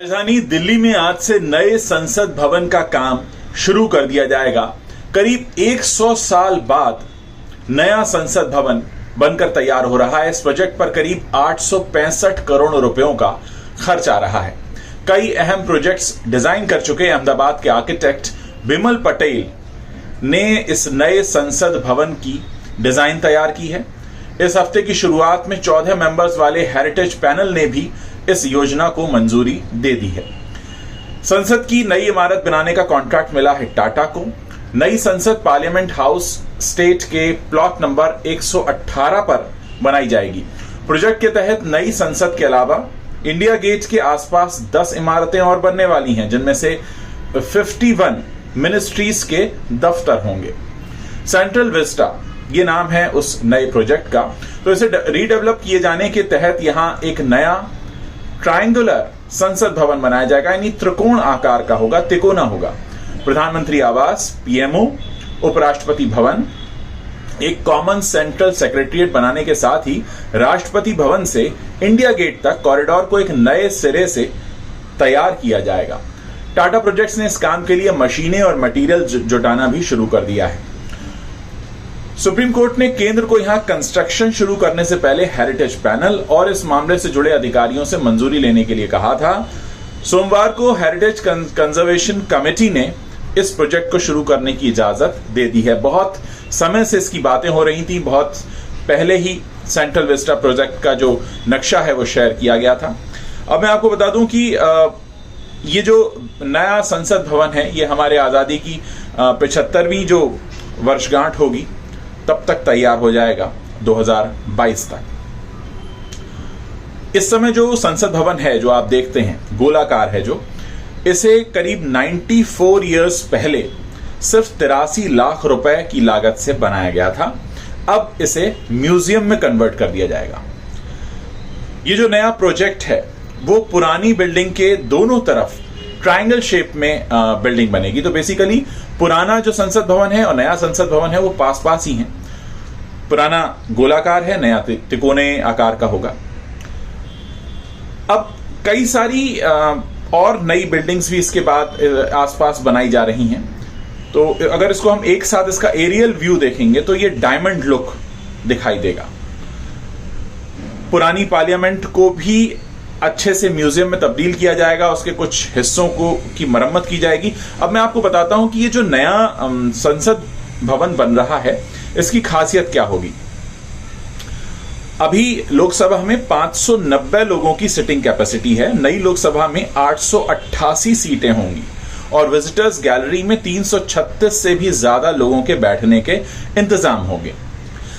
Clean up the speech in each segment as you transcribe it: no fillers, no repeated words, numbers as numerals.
राजधानी दिल्ली में आज से नए संसद भवन का काम शुरू कर दिया जाएगा। करीब 100 साल बाद नया संसद भवन बनकर तैयार हो रहा है। इस प्रोजेक्ट पर करीब 865 करोड़ रुपयों का खर्च आ रहा है। कई अहम प्रोजेक्ट्स डिजाइन कर चुके अहमदाबाद के आर्किटेक्ट बिमल पटेल ने इस नए संसद भवन की डिजाइन तैयार की है। इस हफ्ते की शुरुआत में 14 मेंबर्स वाले हेरिटेज पैनल ने भी इस योजना को मंजूरी दे दी है। संसद की नई इमारत बनाने का कॉन्ट्रैक्ट मिला है टाटा को। नई संसद पार्लियामेंट हाउस स्टेट के प्लॉट नंबर 118 पर बनाई जाएगी। प्रोजेक्ट के तहत नई संसद के अलावा इंडिया गेट के आसपास 10 इमारतें और बनने वाली हैं, जिनमें से 51 मिनिस्ट्रीज के दफ्तर होंगे। सेंट्रल विस्टा ये नाम है उस नए प्रोजेक्ट का। तो इसे रीडेवलप किए जाने के तहत यहां एक नया ट्रायंगुलर संसद भवन बनाया जाएगा, यानी त्रिकोण आकार का होगा, तिकोना होगा। प्रधानमंत्री आवास, पीएमओ, उपराष्ट्रपति भवन, एक कॉमन सेंट्रल सेक्रेटरिएट बनाने के साथ ही राष्ट्रपति भवन से इंडिया गेट तक कॉरिडोर को एक नए सिरे से तैयार किया जाएगा। टाटा प्रोजेक्ट्स ने इस काम के लिए मशीनें और मटेरियल जुटाना भी शुरू कर दिया है। सुप्रीम कोर्ट ने केंद्र को यहां कंस्ट्रक्शन शुरू करने से पहले हेरिटेज पैनल और इस मामले से जुड़े अधिकारियों से मंजूरी लेने के लिए कहा था। सोमवार को हेरिटेज कंजर्वेशन कमेटी ने इस प्रोजेक्ट को शुरू करने की इजाजत दे दी है। बहुत समय से इसकी बातें हो रही थी। बहुत पहले ही सेंट्रल विस्टा प्रोजेक्ट का जो नक्शा है वो शेयर किया गया था। अब मैं आपको बता दूं कि ये जो नया संसद भवन है ये हमारे आजादी की 75वीं जो वर्षगांठ होगी तब तक तैयार हो जाएगा, 2022 तक। इस समय जो संसद भवन है जो आप देखते हैं गोलाकार है, जो इसे करीब 94 इयर्स पहले सिर्फ 83 लाख रुपए की लागत से बनाया गया था। अब इसे म्यूजियम में कन्वर्ट कर दिया जाएगा। ये जो नया प्रोजेक्ट है वो पुरानी बिल्डिंग के दोनों तरफ ट्रायंगल शेप में बिल्डिंग बनेगी। तो बेसिकली पुराना जो संसद भवन है और नया संसद भवन है वो पास पास ही है। पुराना गोलाकार है, नया तिकोने आकार का होगा। अब कई सारी और नई बिल्डिंग्स भी इसके बाद आसपास बनाई जा रही हैं। तो अगर इसको हम एक साथ इसका एरियल व्यू देखेंगे तो ये डायमंड लुक दिखाई देगा। पुरानी पार्लियामेंट को भी अच्छे से म्यूजियम में तब्दील किया जाएगा, उसके कुछ हिस्सों को की मरम्मत की जाएगी। अब मैं आपको बताता हूं कि ये जो नया संसद भवन बन रहा है इसकी खासियत क्या होगी। अभी लोकसभा में 590 लोगों की सिटिंग कैपेसिटी है। नई लोकसभा में 888 सीटें होंगी और विजिटर्स गैलरी में 336 से भी ज्यादा लोगों के बैठने के इंतजाम होंगे।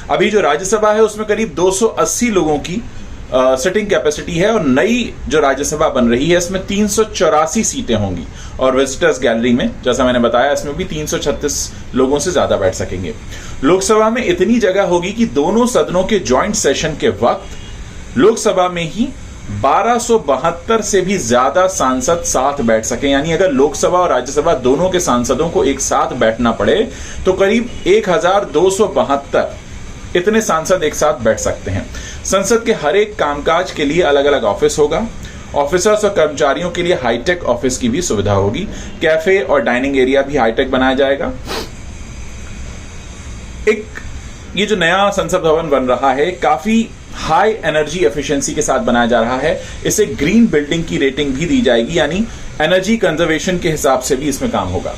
अभी जो राज्यसभा है उसमें करीब 280 लोगों की सिटिंग कैपेसिटी है और नई जो राज्यसभा बन रही है इसमें 384 सीटें होंगी और विजिटर्स गैलरी में, जैसा मैंने बताया, इसमें भी 336 लोगों से ज्यादा बैठ सकेंगे। लोकसभा में इतनी जगह होगी कि दोनों सदनों के ज्वाइंट सेशन के वक्त लोकसभा में ही 1272 से भी ज्यादा सांसद साथ बैठ सकें। यानी अगर लोकसभा और राज्यसभा दोनों के सांसदों को एक साथ बैठना पड़े तो करीब 1272 इतने सांसद एक साथ बैठ सकते हैं। संसद के हर एक कामकाज के लिए अलग अलग ऑफिस होगा। ऑफिसर्स और कर्मचारियों के लिए हाईटेक ऑफिस की भी सुविधा होगी। कैफे और डाइनिंग एरिया भी हाईटेक बनाया जाएगा। ये जो नया संसद भवन बन रहा है काफी हाई एनर्जी एफिशिएंसी के साथ बनाया जा रहा है। इसे ग्रीन बिल्डिंग की रेटिंग भी दी जाएगी, यानी एनर्जी कंजर्वेशन के हिसाब से भी इसमें काम होगा।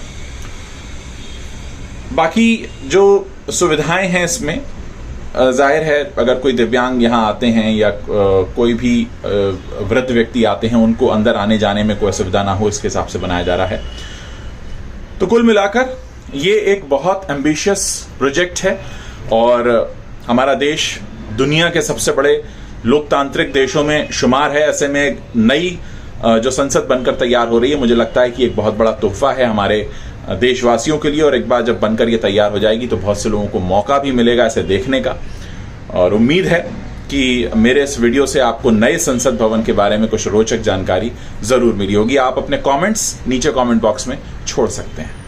बाकी जो सुविधाएं हैं इसमें जाहिर है अगर कोई दिव्यांग यहाँ आते हैं या कोई भी वृद्ध व्यक्ति आते हैं उनको अंदर आने जाने में कोई असुविधा ना हो, इसके हिसाब से बनाया जा रहा है। तो कुल मिलाकर ये एक बहुत एम्बिशियस प्रोजेक्ट है और हमारा देश दुनिया के सबसे बड़े लोकतांत्रिक देशों में शुमार है। ऐसे में नई जो संसद बनकर तैयार हो रही है, मुझे लगता है कि एक बहुत बड़ा तोहफा है हमारे देशवासियों के लिए और एक बार जब बनकर ये तैयार हो जाएगी तो बहुत से लोगों को मौका भी मिलेगा इसे देखने का। और उम्मीद है कि मेरे इस वीडियो से आपको नए संसद भवन के बारे में कुछ रोचक जानकारी जरूर मिली होगी। आप अपने कमेंट्स नीचे कमेंट बॉक्स में छोड़ सकते हैं।